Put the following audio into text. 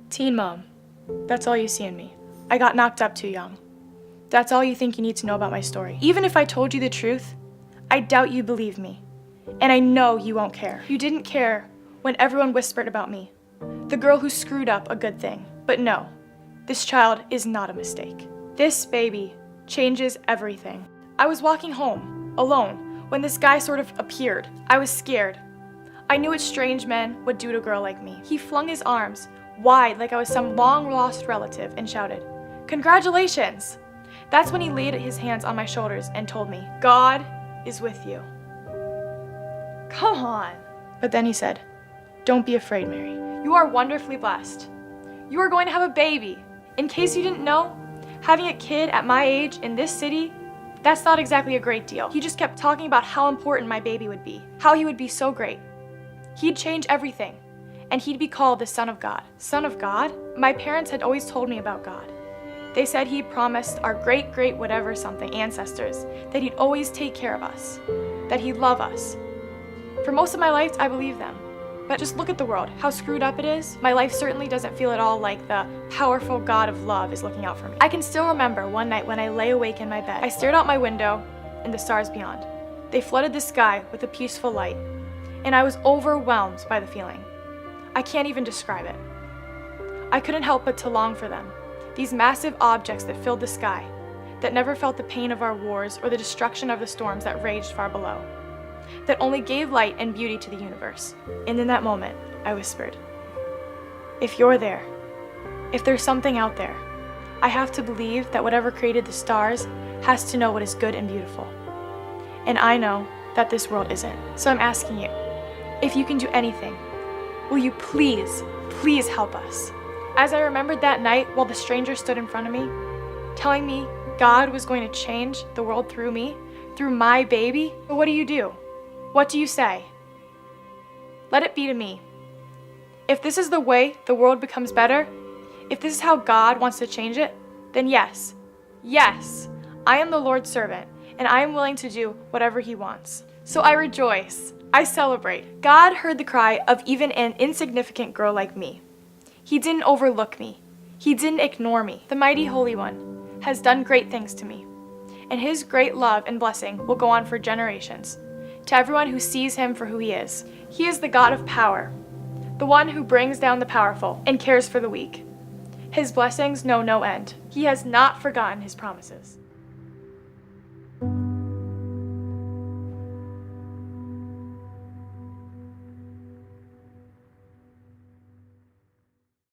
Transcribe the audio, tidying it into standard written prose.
Teen mom. That's all you see in me. I got knocked up too young. That's all you think you need to know about my story. Even if I told you the truth, I doubt you believe me. And I know you won't care. You didn't care when everyone whispered about me. The girl who screwed up a good thing. But no, this child is not a mistake. This baby changes everything. I was walking home, alone, when this guy sort of appeared. I was scared. I knew what strange men would do to a girl like me. He flung his arms wide like I was some long-lost relative and shouted, "Congratulations!" That's when he laid his hands on my shoulders and told me, "God is with you." Come on. But then he said, "Don't be afraid, Mary. You are wonderfully blessed. You are going to have a baby. In case you didn't know, having a kid at my age in this city, that's not exactly a great deal." He just kept talking about how important my baby would be, how he would be so great. He'd change everything, and he'd be called the Son of God. Son of God? My parents had always told me about God. They said he promised our great whatever something ancestors that he'd always take care of us, that he'd love us. For most of my life, I believed them. But just look at the world, how screwed up it is. My life certainly doesn't feel at all like the powerful God of love is looking out for me. I can still remember one night when I lay awake in my bed. I stared out my window and the stars beyond. They flooded the sky with a peaceful light, and I was overwhelmed by the feeling. I can't even describe it. I couldn't help but to long for them, these massive objects that filled the sky, that never felt the pain of our wars or the destruction of the storms that raged far below, that only gave light and beauty to the universe. And in that moment, I whispered, "If you're there, if there's something out there, I have to believe that whatever created the stars has to know what is good and beautiful. And I know that this world isn't. So I'm asking you, if you can do anything, will you please help us?" As I remembered that night while the stranger stood in front of me, telling me God was going to change the world through me, through my baby, what do? What do you say? Let it be to me. If this is the way the world becomes better, if this is how God wants to change it, then yes, I am the Lord's servant, and I am willing to do whatever he wants. So I rejoice, I celebrate. God heard the cry of even an insignificant girl like me. He didn't overlook me. He didn't ignore me. The mighty Holy One has done great things to me, and his great love and blessing will go on for generations. To everyone who sees him for who he is the God of power, the one who brings down the powerful and cares for the weak. His blessings know no end. He has not forgotten his promises.